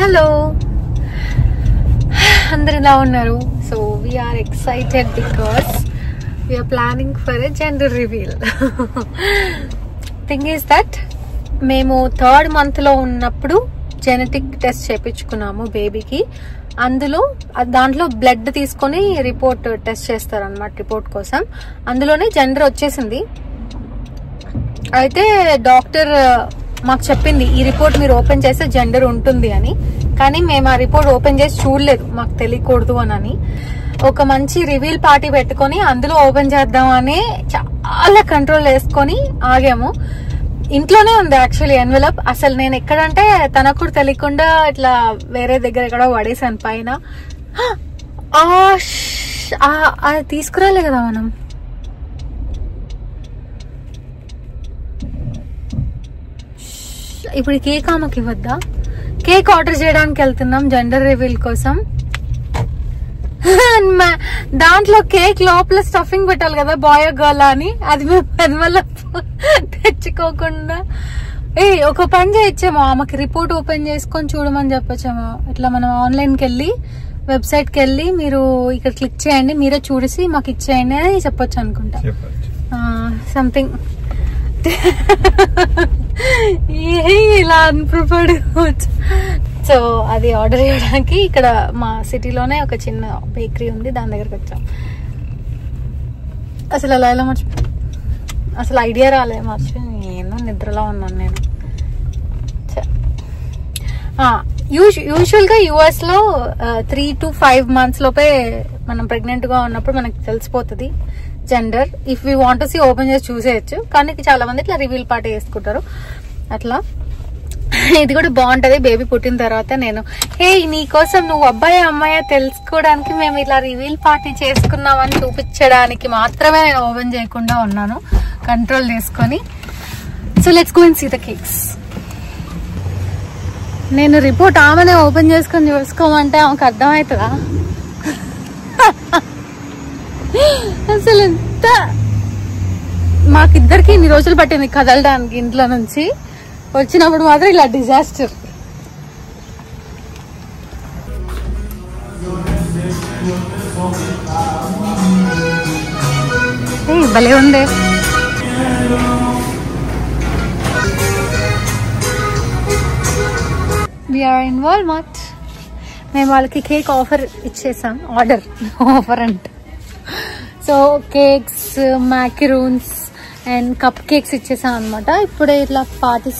Hello, అందరు ఎలా ఉన్నారు? So we're excited because we're planning for a gender reveal. Thing is that మేము 3rd month లో ఉన్నప్పుడు జెనెటిక్ టెస్ట్ చేయించుకున్నాము బేబీకి. దాంట్లో బ్లడ్ తీసుకొని రిపోర్ట్ టెస్ట్ చేస్తారు అనమాట, రిపోర్ట్ కోసం. అందులోనే జెండర్ వచ్చేసింది. అయితే డాక్టర్ మాకు చెప్పింది ఈ రిపోర్ట్ మీరు ఓపెన్ చేస్తే జెండర్ ఉంటుంది అని. కానీ మేము ఆ రిపోర్ట్ ఓపెన్ చేసి చూడలేదు, మాకు తెలియకూడదు అని. ఒక మంచి రివీల్ పార్టీ పెట్టుకొని అందులో ఓపెన్ చేద్దామని చాలా కంట్రోల్ వేసుకొని ఆగాము. ఇంట్లోనే ఉంది యాక్చువల్లీ ఎన్వెలప్. అసలు నేను ఎక్కడంటే తనకు కూడా తెలియకుండా ఇట్లా వేరే దగ్గర ఎక్కడో పడేసాను పైన. అది తీసుకురాలే కదా మనం. ఇప్పుడు కేక్ ఆమెకి ఇవ్వద్దా? కేక్ ఆర్డర్ చేయడానికి వెళ్తున్నాం జెండర్ రివీల్ కోసం. దాంట్లో కేక్ లోపల స్టఫింగ్ పెట్టాలి కదా, బాయ్ గర్ల్ అని. అది మేము పెద్ద తెచ్చుకోకుండా ఒక పని చేయొచ్చేమో, ఆమెకి రిపోర్ట్ ఓపెన్ చేసుకొని చూడమని చెప్పొచ్చేమో. ఇట్లా మనం ఆన్లైన్కి వెళ్ళి వెబ్సైట్కి వెళ్ళి మీరు ఇక్కడ క్లిక్ చేయండి, మీరే చూసి మాకు ఇచ్చేయండి అని చెప్పొచ్చు అనుకుంటా. సంథింగ్ ఇలా అన్ప్రిపేర్డ్. సో అది ఆర్డర్ చేయడానికి ఇక్కడ మా సిటీలోనే ఒక చిన్న బేకరీ ఉంది, దాని దగ్గరకు వచ్చాం. అసలు అలా ఎలా అసలు ఐడియా రాలే, ఏమో నిద్రలో ఉన్నాను నేను. యూజువల్ గా యుఎస్ లో 3 to 5 months లోపే మనం ప్రెగ్నెంట్ గా ఉన్నప్పుడు మనకి తెలిసిపోతుంది gender. If we want to see open చేసి చూసేయచ్చు. కానీ చాలా మంది ఇట్లా రివీల్ పార్టీ చేసుకుంటారు అట్లా. ఇది కూడా బాగుంటది బేబీ పుట్టిన తర్వాత. నేను నీకోసం నువ్వు అబ్బాయి అమ్మాయి తెలుసుకోవడానికి మేము ఇలా రివీల్ పార్టీ చేసుకున్నామని చూపించడానికి మాత్రమే నేను ఓపెన్ చేయకుండా ఉన్నాను, కంట్రోల్ చేసుకొని. So let's go and see the cakes. నేను రిపోర్ట్ ఆమెనే ఓపెన్ చేసుకొని చూసుకోమంటే ఆమెకు అర్థమవుతుందా? అసలు ఎంత మాకిద్దరికి ఇన్ని రోజులు పట్టింది కదలడానికి ఇంట్లో నుంచి. వచ్చినప్పుడు మాత్రం ఇలా డిజాస్టర్. భలే ఉంది. We're in Walmart. మేము వాళ్ళకి కేక్ ఆఫర్ ఇచ్చేసాం, ఆఫర్ అంటే. So cakes, macaroons and cupcakes ఇచ్చేసాం అనమాట. ఇప్పుడే ఇట్లా పార్టీ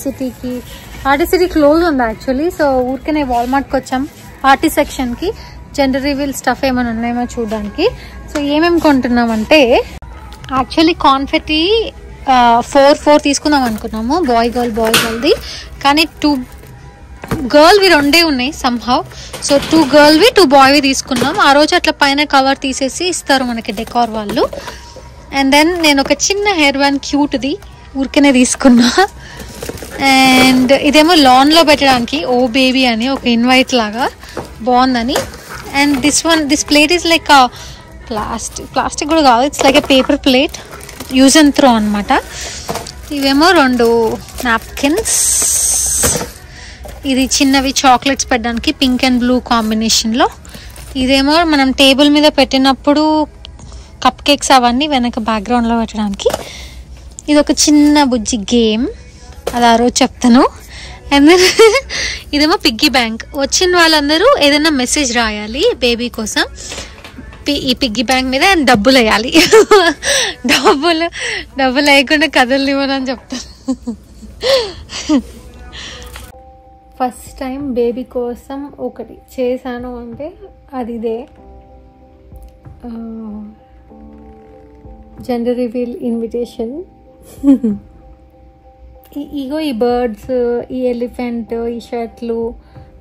సిటీ క్లోజ్ ఉంది యాక్చువల్లీ. సో ఊరికే వాల్మార్ట్కి వచ్చాం పార్టీ సెక్షన్ కి, జెండర్ రివీల్ స్టఫ్ ఏమైనా ఉన్నాయేమో చూడడానికి. సో ఏమేమి కొంటున్నామంటే యాక్చువల్లీ కాన్ఫెటీ 4 తీసుకుందాం అనుకున్నాము, బాయ్ గర్ల్ది. కానీ 2 గర్ల్వి 2 ఉన్నాయి సమ్హౌ. సో 2 గర్ల్వి 2 బాయ్వి తీసుకున్నాం. ఆ రోజు అట్లా పైన కవర్ తీసేసి ఇస్తారు మనకి డెకార్ వాళ్ళు. అండ్ దెన్ నేను ఒక చిన్న హెయిర్ బ్యాండ్ క్యూట్ది ఊరికనే తీసుకున్నా. అండ్ ఇదేమో లాన్లో పెట్టడానికి ఓ బేబీ అని ఒక ఇన్వైట్ లాగా బాగుందని. And this plate is like plastic కూడా కాదు, it's like a paper plate, use and throw అనమాట. ఇవేమో 2 నాప్కిన్స్. ఇది చిన్నవి చాక్లెట్స్ పెట్టడానికి, పింక్ అండ్ బ్లూ కాంబినేషన్లో. ఇదేమో మనం టేబుల్ మీద పెట్టినప్పుడు కప్ కేక్స్ అవన్నీ వెనక బ్యాక్గ్రౌండ్లో పెట్టడానికి. ఇది ఒక చిన్న బుజ్జి గేమ్, అది ఆ రోజు చెప్తాను. అండ్ దెన్ ఇదేమో పిగ్గీ బ్యాంక్. వచ్చిన వాళ్ళందరూ ఏదైనా మెసేజ్ రాయాలి బేబీ కోసం ఈ పిగ్గీ బ్యాంక్ మీద, అండ్ డబ్బులు వేయాలి. డబ్బులు వేయకుండా కథలు ఇవ్వనని చెప్తాను. ఫస్ట్ టైం బేబీ కోసం ఒకటి చేశాను అంటే అది ఇదే, జెండర్ రివీల్ ఇన్విటేషన్. ఇగో ఈ బర్డ్స్, ఈ ఎలిఫెంట్, ఈ షర్ట్లు,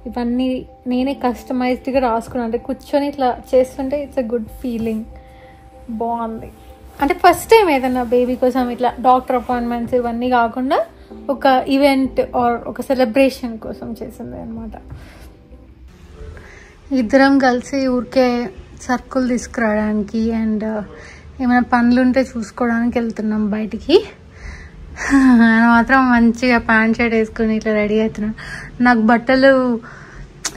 ఇవన్నీ నేనే కస్టమైజ్డ్గా రాసుకున్నాను. అంటే కూర్చొని ఇట్లా చేస్తుంటే ఇట్స్ అ గుడ్ ఫీలింగ్, బాగుంది. అంటే ఫస్ట్ టైం ఏదన్నా బేబీ కోసం ఇట్లా డాక్టర్ అపాయింట్మెంట్స్ ఇవన్నీ కాకుండా ఒక ఈవెంట్ ఆర్ ఒక సెలబ్రేషన్ కోసం చేసింది అనమాట. ఇద్దరం కలిసి ఊరికే సర్కుల్ తీసుకురావడానికి అండ్ ఏమైనా పనులు ఉంటే చూసుకోవడానికి వెళ్తున్నాం బయటికి. మాత్రం మంచిగా ప్యాంట్ షర్ట్ వేసుకుని ఇట్లా రెడీ అవుతున్నాను. నాకు బట్టలు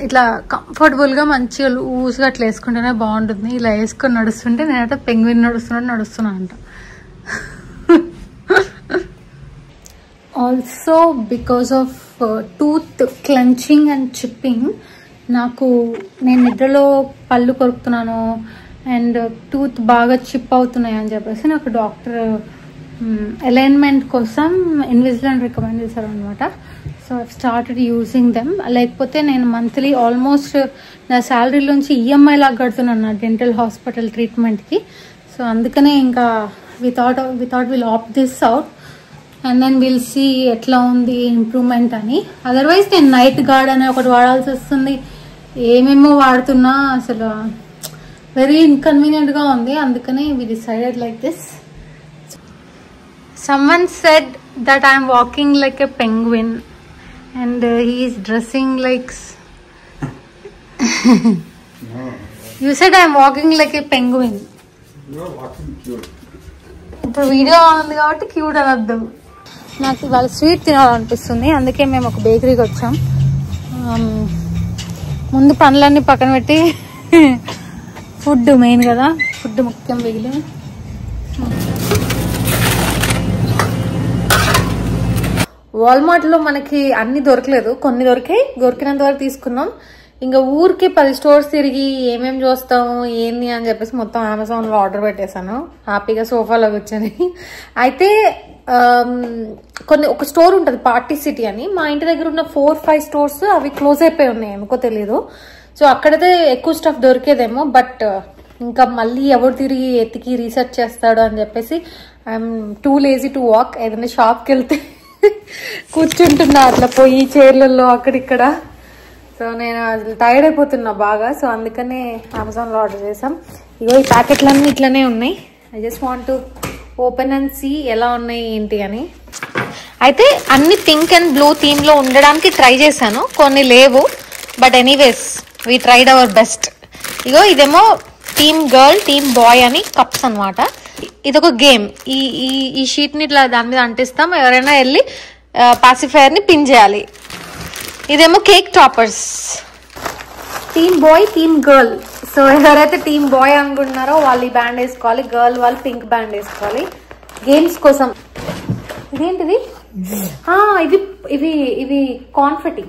ఇట్లా కంఫర్టబుల్గా మంచిగా లూజ్గా అట్లా వేసుకుంటేనే బాగుంటుంది. ఇలా వేసుకొని నడుస్తుంటే నేనైతే పెంగ్విన్ నడుస్తున్నా అంట. Also because of tooth clenching and chipping నేను నిద్రలో పళ్ళు కొరుకుతున్నాను అండ్ టూత్ బాగా చిప్ అవుతున్నాయి అని చెప్పేసి నాకు డాక్టర్ అలైన్మెంట్ కోసం ఇన్విజిలెంట్ రికమెండ్ చేశారు అనమాట. So I started using them. లేకపోతే నేను మంత్లీ ఆల్మోస్ట్ నా శాలరీలోంచి ఈఎంఐ లాగా కడుతున్నాను నా డెంటల్ హాస్పిటల్ ట్రీట్మెంట్కి. సో అందుకనే ఇంకా without will opt this out and then will see ఎట్లా ఉంది ఇంప్రూవ్మెంట్ అని. అదర్వైజ్ నేను నైట్ గార్డ్ అనే ఒకటి వాడాల్సి వస్తుంది. ఏమేమో వాడుతున్నా అసలు వెరీ ఇన్కన్వీనియంట్గా ఉంది. అందుకనే we decided like this. Someone said that I am walking like a penguin and he is dressing like No. You said I am walking like a penguin. You are walking cute. ఇప్పుడు video ఉంది కాబట్టి cute అనొద్దు. నాకు ఇవాళ sweet తినాలనిపిస్తుంది, అందుకే మేము ఒక బేకరీకి వచ్చాం. ముందు పనులన్నీ పక్కన పెట్టి ఫుడ్ మెయిన్ కదా, ఫుడ్ ముఖ్యం. మిగిలి వాల్మార్ట్లో మనకి అన్ని దొరకలేదు, కొన్ని దొరికినంత వరకు తీసుకున్నాం. ఇంకా ఊరికి 10 స్టోర్స్ తిరిగి ఏమేమి చూస్తాము ఏంది అని చెప్పేసి మొత్తం అమెజాన్లో ఆర్డర్ పెట్టేశాను. హ్యాపీగా సోఫాలో కూర్చొని. అయితే ఒక స్టోర్ ఉంటుంది పార్టీ సిటీ అని, మా ఇంటి దగ్గర ఉన్న 4-5 స్టోర్స్ అవి క్లోజ్ అయిపోయి ఉన్నాయి, ఎందుకో తెలీదు. సో అక్కడైతే ఎక్కువ స్టఫ్ దొరికేదేమో, బట్ ఇంకా మళ్ళీ ఎవరు తిరిగి ఎత్తికి రీసెర్చ్ చేస్తాడు అని చెప్పేసి I'm too lazy to walk. ఏదైనా షాప్కి వెళ్తే కూర్చుంటున్నా అట్లా పోయి చైర్లలో అక్కడిక్కడ. సో నేను అసలు టైర్డ్ అయిపోతున్నా బాగా. సో అందుకనే అమెజాన్లో ఆర్డర్ చేసాం. ఇగో ఈ ప్యాకెట్లన్నీ ఇట్లనే ఉన్నాయి. I just want to open and see ఎలా ఉన్నాయి ఏంటి అని. అయితే అన్ని పింక్ అండ్ బ్లూ థీమ్లో ఉండడానికి ట్రై చేశాను, కొన్ని లేవు. But anyways we tried our best. ఇగో ఇదేమో టీమ్ గర్ల్ టీమ్ బాయ్ అని కప్స్ అనమాట. ఇదొక గేమ్. ఈ షీట్ని ఇట్లా దాని మీద అంటిస్తాం, ఎవరైనా వెళ్ళి పాసిఫైయర్ని పిన్ చేయాలి. ఇదేమో cake toppers. Team boy team girl. So ఎవరైతే టీమ్ బాయ్ అనుకుంటున్నారో వాళ్ళు ఈ బ్యాండ్ వేసుకోవాలి, గర్ల్ వాళ్ళు పింక్ బ్యాండ్ వేసుకోవాలి గేమ్స్ కోసం. ఇదేంటిది? ఇవి కాన్ఫెటీ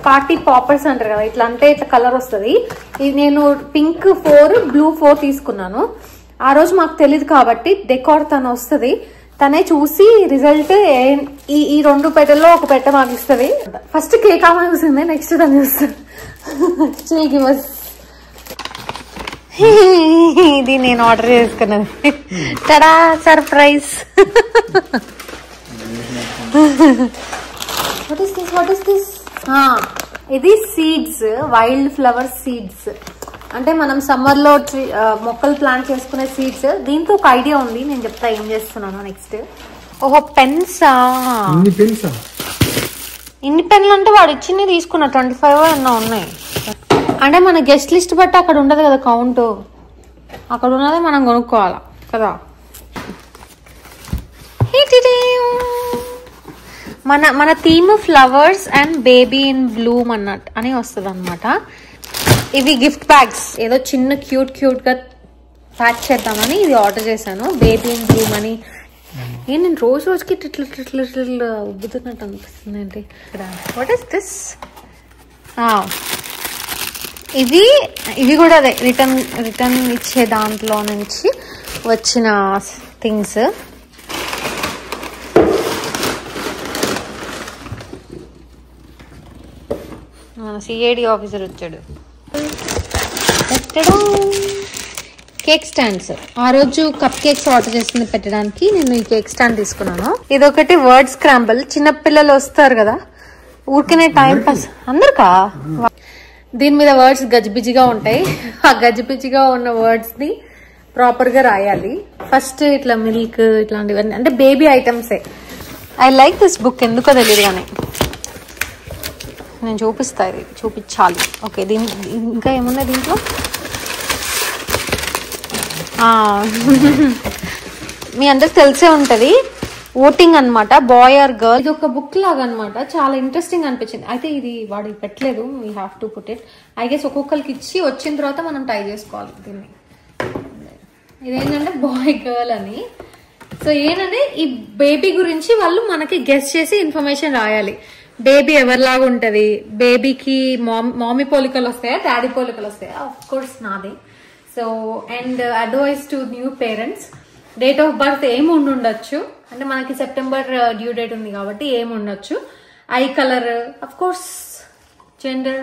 పార్టీ పాపర్స్ అంటారు కదా, ఇట్లా అంటే ఇట్లా కలర్ వస్తుంది. ఇది నేను పింక్ 4 బ్లూ 4 తీసుకున్నాను. ఆ రోజు మాకు తెలియదు కాబట్టి డెకార్ తను వస్తుంది, తనే చూసి రిజల్ట్ ఈ 2 పెట్టెల్లో ఒక పెట్టె మాకు ఇస్తుంది. ఫస్ట్ కేక్ ఆమె చూసింది, నెక్స్ట్ తను చూస్తుంది. ఇది నేను ఆర్డర్ చేసుకున్నది. తడా సర్ప్రైజ్. What is this? ఇది సీడ్స్, వైల్డ్ ఫ్లవర్ సీడ్స్. అంటే మనం సమ్మర్ లో మొక్కలు ప్లాంట్ చేసుకునే సీడ్స్. దీంతో ఒక ఐడియా ఉంది, నేను చెప్తా ఏం చేస్తున్నాను నెక్స్ట్. ఓహో పెన్సా? ఇన్ని పెన్లు అంటే వాడు ఇచ్చింది తీసుకున్నా, 25 అన్నా ఉన్నాయి. అంటే మన గెస్ట్ లిస్ట్ బట్టి అక్కడ ఉండదు కదా కౌంట్, అక్కడ ఉన్నదే మనం కొనుక్కోవాలా కదా. మన theme flowers and baby in Bloom అన్నట్టు అని వస్తుంది అనమాట. ఇవి గిఫ్ట్ బ్యాగ్స్, ఏదో చిన్న క్యూట్ గా ప్యాక్ చేద్దామని ఇది ఆర్డర్ చేశాను. బేబీ ఇన్ బ్లూమ్ అని. నేను రోజుకి ఇట్లా ఉబ్బుతున్నట్టు అనిపిస్తుంది ఏంటి. What is this? ఇవి కూడా అదే రిటర్న్ ఇచ్చే దాంట్లో నుంచి వచ్చిన థింగ్స్. సిఐడి ఆఫీసర్ వచ్చాడు. Cake stands. ఆ రోజు కప్ కేక్స్ ఆర్డర్ చేసింది పెట్టడానికి, నేను ఈ కేక్ స్టాండ్ తీసుకున్నాను. ఇదొకటి వర్డ్ స్క్రాంబుల్. చిన్నపిల్లలు వస్తారు కదా ఊరికనే టైం పాస్ అందరికా. దీని మీద వర్డ్స్ గజిబిజిగా ఉంటాయి. ఆ గజిబిజిగా ఉన్న వర్డ్స్ ని ప్రాపర్ గా రాయాలి. ఫస్ట్ ఇట్లా మిల్క్ ఇట్లాంటివన్నీ అంటే బేబీ ఐటమ్సే. ఐ లైక్ దిస్ బుక్, ఎందుకో తెలియదు కానీ నేను చూపిస్తా, ఇది చూపించాలి. ఓకే, ఇంకా ఏమున్నాయి దీంట్లో? మీ అందరికి తెలిసే ఉంటుంది, ఓటింగ్ అన్నమాట, బాయ్ ఆర్ గర్ల్. ఇది ఒక బుక్ లాగా అన్నమాట, చాలా ఇంట్రెస్టింగ్ అనిపించింది. అయితే ఇది వాడు పెట్టలేదు, we have to put it. I guess ఒక్కొక్కరికి ఇచ్చి వచ్చిన తర్వాత మనం టై చేసుకోవాలి దీన్ని. ఇదేంటంటే బాయ్ గర్ల్ అని. సో ఏంటంటే ఈ బేబీ గురించి వాళ్ళు మనకి గెస్ చేసి ఇన్ఫర్మేషన్ రాయాలి. బేబీ ఎవరిలాగా ఉంటది, బేబీకి మామీ పోలికలు వస్తాయా, డాడీ పోలికలు వస్తాయా? ఆఫ్ కోర్స్ నాది. So and advice to new parents, date of birth ఏమి ఉండొచ్చు అంటే మనకి సెప్టెంబర్ డ్యూ డేట్ ఉంది కాబట్టి ఏమి ఉండొచ్చు, eye colour, of course gender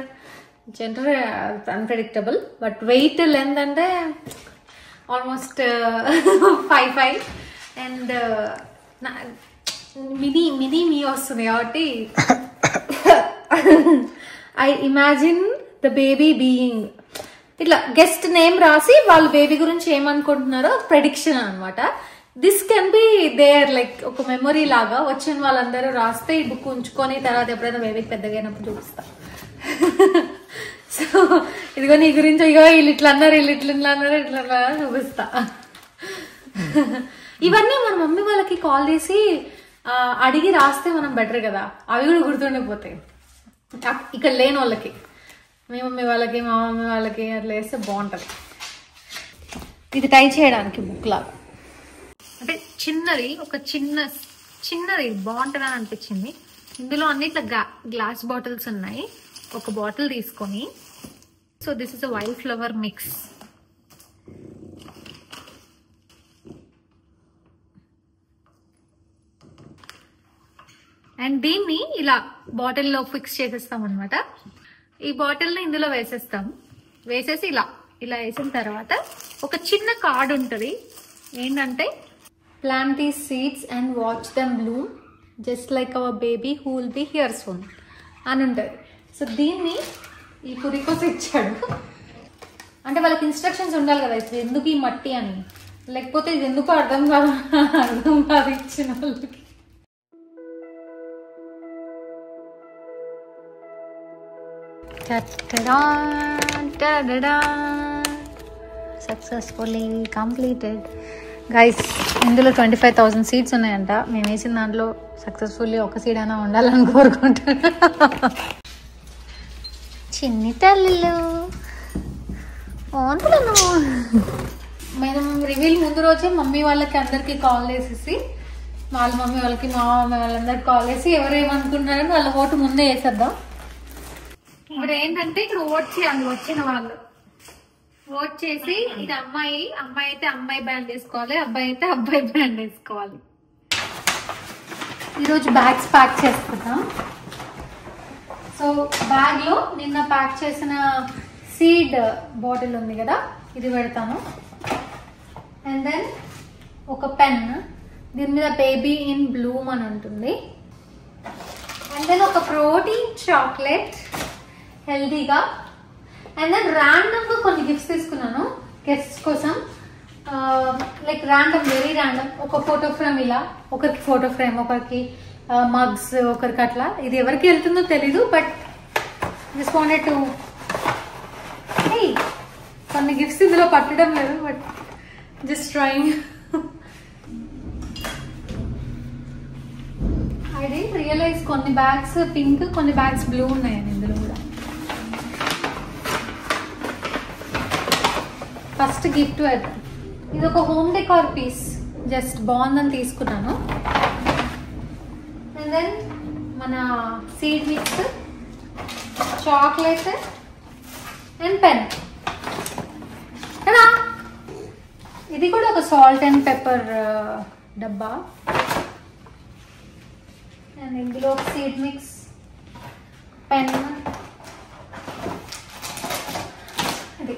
unpredictable, but weight length అంటే ఆల్మోస్ట్ 5'5" అండ్ మినీ మీ వస్తుంది కాబట్టి I imagine the baby being ఇట్లా గెస్ట్ నేమ్ రాసి వాళ్ళు బేబీ గురించి ఏమనుకుంటున్నారో ప్రెడిక్షన్ అనమాట. This can be there like ఒక మెమొరీ లాగా. వచ్చిన వాళ్ళందరూ రాస్తే ఈ బుక్ ఉంచుకొని తర్వాత ఎప్పుడైనా బేబీకి పెద్దగా అయినప్పుడు చూపిస్తా. సో ఇదిగో నీ గురించి ఇగో వీళ్ళు ఇట్లా అన్నారు, వీళ్ళు ఇట్లా అన్నారు, ఇట్లా చూపిస్తా. ఇవన్నీ మన మమ్మీ వాళ్ళకి కాల్ చేసి అడిగి రాస్తే మనం బెటర్ కదా, అవి కూడా గుర్తుండిపోతాయి. ఇక్కడ లేని వాళ్ళకి మీ మమ్మీ వాళ్ళకి మా మమ్మీ వాళ్ళకి అట్లా వేస్తే బాగుంటుంది. ఇది టై చేయడానికి బుక్ లాగా అంటే చిన్నది, ఒక చిన్నది బాగుంటుంది అని అనిపించింది. ఇందులో అన్ని ఇట్లా గ్లాస్ బాటిల్స్ ఉన్నాయి. ఒక బాటిల్ తీసుకొని, so this is a wild flower mix. And దీన్ని ఇలా బాటిల్లో ఫిక్స్ చేసేస్తాం అనమాట. ఈ బాటిల్ని ఇందులో వేసేస్తాం. వేసేసి ఇలా వేసిన తర్వాత ఒక చిన్న కార్డ్ ఉంటుంది. ఏంటంటే plant these seeds and watch them bloom just like our baby who will be here soon అని ఉంటుంది. సో దీన్ని ఈ పురికోస్ ఇచ్చాడు. అంటే వాళ్ళకి ఇన్స్ట్రక్షన్స్ ఉండాలి కదా, ఇది ఎందుకు ఈ మట్టి అని, లేకపోతే ఇది ఎందుకు అర్థం కాదు ఇచ్చిన వాళ్ళకి. Successfully completed guys. ఇందులో 25,000 సీడ్స్ ఉన్నాయంట. మేము వేసిన దాంట్లో సక్సెస్ఫుల్లీ ఒక సీడ్ అయినా ఉండాలని కోరుకుంటున్నా. చిన్ని తల్లులు మనం రివీల్ ముందు రోజే మమ్మీ వాళ్ళకి అందరికి కాల్ చేసేసి, వాళ్ళ మమ్మీ వాళ్ళకి మా మమ్మీ వాళ్ళందరికి కాల్ చేసి ఎవరు ఏమనుకుంటున్నారని వాళ్ళ ఓటు ముందే వేసేద్దాం. ఇప్పుడు ఏంటంటే ఇక్కడ ఓట్ చేయాలి. వచ్చిన వాళ్ళు ఓట్ చేసి ఇది అమ్మాయి అయితే అమ్మాయి బ్యాండ్ వేసుకోవాలి, అబ్బాయి అయితే అబ్బాయి బ్యాండ్ వేసుకోవాలి. ఈరోజు బ్యాగ్స్ ప్యాక్ చేసుకుందాం. సో బ్యాగ్ లో నిన్న ప్యాక్ చేసిన సీడ్ బాటిల్ ఉంది కదా, ఇది పెడతాను. అండ్ దెన్ ఒక పెన్, దీని మీద బేబీ ఇన్ బ్లూమ్ అని ఉంటుంది. అండ్ దెన్ ఒక ప్రోటీన్ చాక్లెట్ హెల్దీగా. అండ్ దెన్ ర్యాండమ్ గా కొన్ని గిఫ్ట్స్ తీసుకున్నాను గెస్ట్స్ కోసం. Like random, very random. ఒక ఫోటో ఫ్రేమ్, ఇలా ఒకరికి ఫోటో ఫ్రేమ్, ఒకరికి మగ్స్, ఒకరికి అట్లా. ఇది ఎవరికి వెళ్తుందో తెలీదు, బట్ జస్ట్ వాంటెడ్ టు కొన్ని గిఫ్ట్స్ ఇందులో పట్టడం లేదు, but just trying. I didn't realise కొన్ని బ్యాగ్స్ పింక్, కొన్ని బ్యాగ్స్ బ్లూ ఉన్నాయని ఇందులో కూడా. ఫస్ట్ గిఫ్ట్ వేద్దాం. ఇది ఒక హోమ్ డెకార్ పీస్, జస్ట్ బాగుందని తీసుకున్నాను. అండ్ దెన్ మన seed mix, chocolate and pen. ఇది కూడా ఒక సాల్ట్ అండ్ పెప్పర్ డబ్బా. అండ్ ఇందులో సీడ్ మిక్స్, పెన్, ఇది